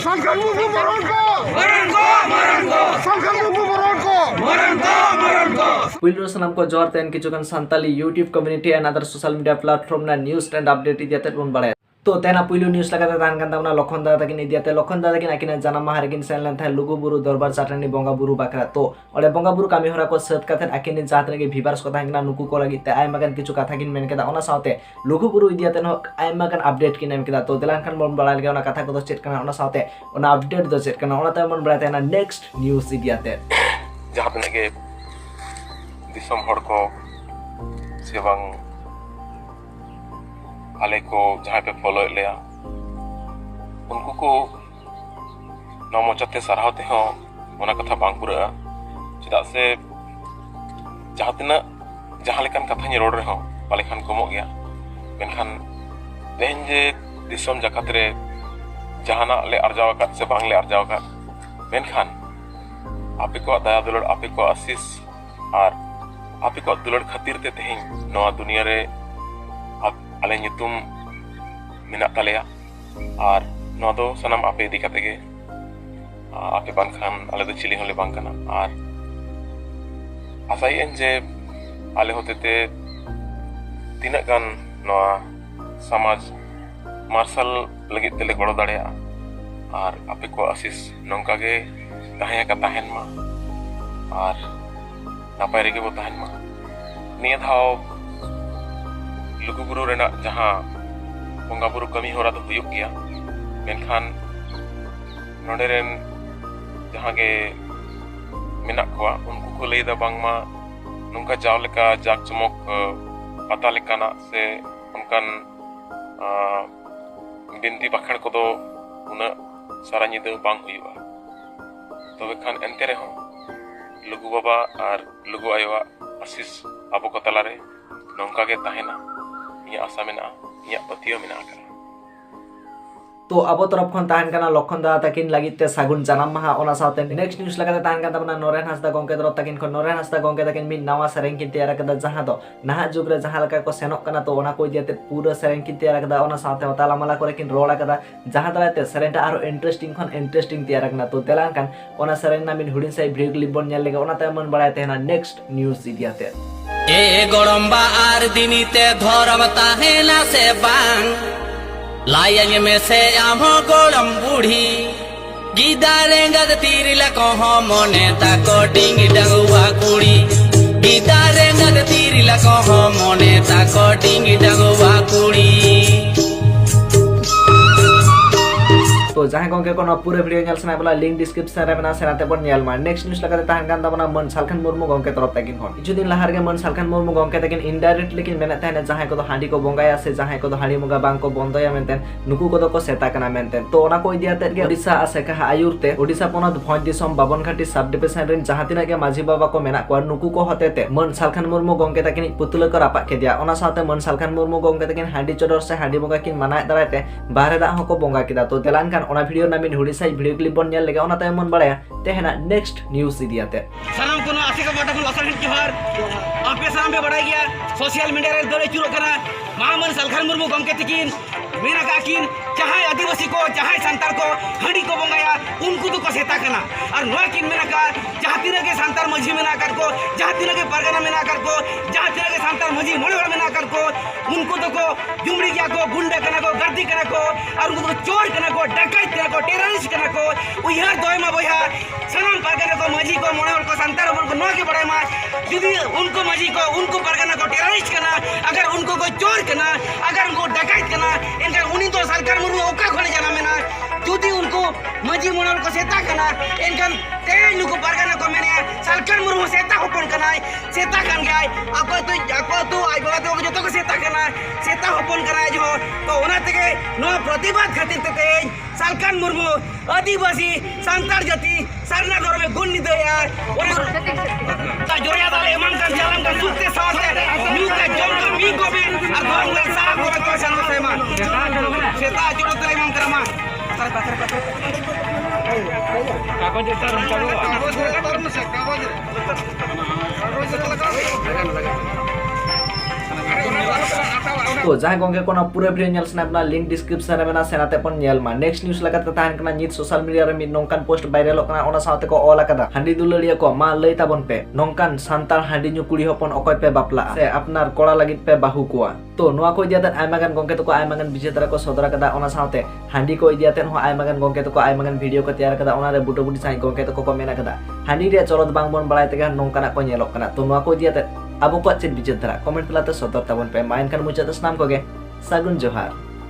Salkhan Murmu Lakhan sanam ko jor ten kichukan Santali YouTube community and other social media platform na news and update idiate bon bare तो तेना पुइलु news लगाते तान kan tamna Lakhon dada takin idiate Lakhon dada takin akina janam mahar kin senlen thai lugu buru dorbar chatani bonga buru bakra to ole bonga buru kami hora ko set kathen akini jatne ge vivers ko thangna nuku ko lagi te ai magan kichu katha kin men keda ona saute lugu buru idiate no ai magan update kin em keda to delan kan mon balal ge ona katha ko chat kana ona saute ona update do chat kana ona ta mon balate na next news idiate jahatne ge disom hor ko sebang आले को जहाँ पे follow लिया उनको को नौ मोचते सराहते हो उना कथा बांग पूरा चिदा से जहाँ तना जहाँ लेकिन कथा नी रोड रहे हो पाले खान कमो गया मेनखान तेहन जे दिसम जगत रे जहाँ ना ले अर्जाव का से बांग ले अर्जाव का मेनखान आपे को दया दुलड़ आपे को आशीष और आपे को दुलड़ खातिर ते तेहन नवा दुनिया रे ale nyutum minak talea ar no do sanam ape di kate ge ape ban khan ale do chili hole bang kana ar asai en je ale hotete tinak gan no samaj marshal lagi tele goro darea ar ape ko asis nongka ge tahya ka tahen ma ar napai rege bo tahen ma niya dhao lugu buru rena jahan bonga buru kami hora do huyuk gya menkan nonde ren jahan ge menak kwa unku ko lei da bangma nungka jaw leka jak chumok pata lekana se unkan binti bakhan ko do una sara nyida bang huyuga tobe khan ente reho lugu baba ar lugu ayowa asis abo ko talare nongka ge tahena आशा में पतियों में तो अब तरफ खन ताहन kana Lakhon dada takin lagi te sagun janam maha ona saute next news lagate tahan kan tamna Naren Hansda Gomke तरफ takin kon Naren Hansda Gomke takin min nawa sereng kin tiara kada jaha do naha jugre jaha laka ko senok kana to ona koi diate pura sereng kin tiara kada ona saute tala mala kore kin rola kada jaha dalate sereng ta aro interesting tiara kana to telan kan ona sereng na min hudin sai break libon nyal lega ona ta mon badai te na next news idiate ए गड़म्बा आर दिनीते धरम ताहेला से बांग lying में से आमो गड़म बूढ़ी गिदारे गद तीरिला कहो मने ताको डिंग डंगुआ कुड़ी गिदारे गद तीरिला कहो मने ताको डिंग डंगुआ कुड़ी तो जहां गंके कोनो पूरे वीडियो नेल सना बोला लिंक डिस्क्रिप्शन रे बना सेनाते पर नेल मा नेक्स्ट न्यूज लगाते ताहन गान दाबना मन सालखान मुर्मू गंके तरफ तकिन हन किछु दिन लहार गे मन सालखान मुर्मू गंके तकिन इनडायरेक्ट लेकिन मेना ताहने जहां को हांडी को बंगाया से जहां को हांडी मुगा बांग को बंदया मेनतेन नुकु को को सेता कना मेनतेन तो ओना को दियाते गे ओडिसा आसे का आयुरते ओडिसा पनत भोज दिसम बाबनघाटी सब डिविजन रेन जहां तिना गे माझी बाबा को मेना को नुकु को हतेते मन सालखान मुर्मू गंके तकिन पुतुल को रापा के दिया ओना साथे मन सालखान मुर्मू गंके तकिन हांडी चोदर से हांडी मुगा किन मानाय दराते बाहरे दा हको बंगा किदा तो देलान kan ओना वीडियो नामिन हुडिसा वीडियो क्लिप बन नेल लेगा ओना ताय मन बड़ाया तेहना नेक्स्ट न्यूज इदियाते सनम कोनो आसी का बटा लसन की हर आपे साम पे बढ़ाई गया सोशल मीडिया रे दरे चुरो करा महामन सालखान मुर्मू गंके तकिन मेना काकिन चाहे आदिवासी को चाहे संताल को हंडी को बंगाया उनको तो कसेता कना और नोआ किन मेना का जहां तिना के संताल मझी मेना कर को जहां तिना के परगना मेना कर को जहां तिना के संताल मझी मोड़े मेना कर को उनको तो को जुमड़ी गया को गुंडा कना को गर्दी कना को और उनको तो चोर कना को डकैत कना को टेररिस्ट कना को उइहर दोयमा बोया सनम परगना को मझी को मोड़े को संताल को नोआ के बड़ाई मा यदि उनको मझी को उनको परगना को टेररिस्ट कना अगर उनको कोई चोर कना अगर उनको डकैत कना इनका उनी तो सालखान मुर्मू ओका खोने जाना मेना जुदी उनको मजी मोनल को सेता कना इनकन ते नुको परगना को मेने सालखान मुर्मू सेता होपन कना सेता कन गय ako तो आई बाबा तो जतो को सेता कना सेता होपन कना जो तो ओना तके नो प्रतिबाद खातिर तके सालखान मुर्मू आदिवासी संताल जाति सरना दर में गुण निदया ओना ता जोया दाले मन kan jalan kan sukte saate new का जम का मी को भी और धर्म का साथ को तो सन सेमा सेता जोड़ो तले मन करमा कागज तरम करो कागज तरम से कागज तो जहां गंगे को पूरे वीडियो नेल सना अपना लिंक डिस्क्रिप्शन रे मेना सेनाते पन नेल मा नेक्स्ट न्यूज़ लगाते ताहन कना नित सोशल मीडिया रे मिद नोंकान पोस्ट वायरल कना ओना साथे को ऑल आकादा हांडी दुलड़िया को मा लई ताबन पे नोंकान सांताल हांडी न्यू कुड़ी हपन अकय पे बापला से अपनार कोड़ा लागित पे बाहु कोआ तो नोआ को इदियाते आयमागान गंगे तो को आयमागान विजेता को सदर कदा ओना साथे हांडी को इदियाते हो आयमागान गंगे तो को आयमागान वीडियो को तैयार कदा ओना रे बुटो बुटी साइ गंगे तो को मेना कदा हांडी रे चलत बांग बन बड़ाय तेगा नोंकाना को नेलक कना तो नोआ को इदियाते अब को चेत विजेता कमेंट तलाते सदर ताबन पे माइन खान मुचाते स्नाम कोगे सागुन जोहार।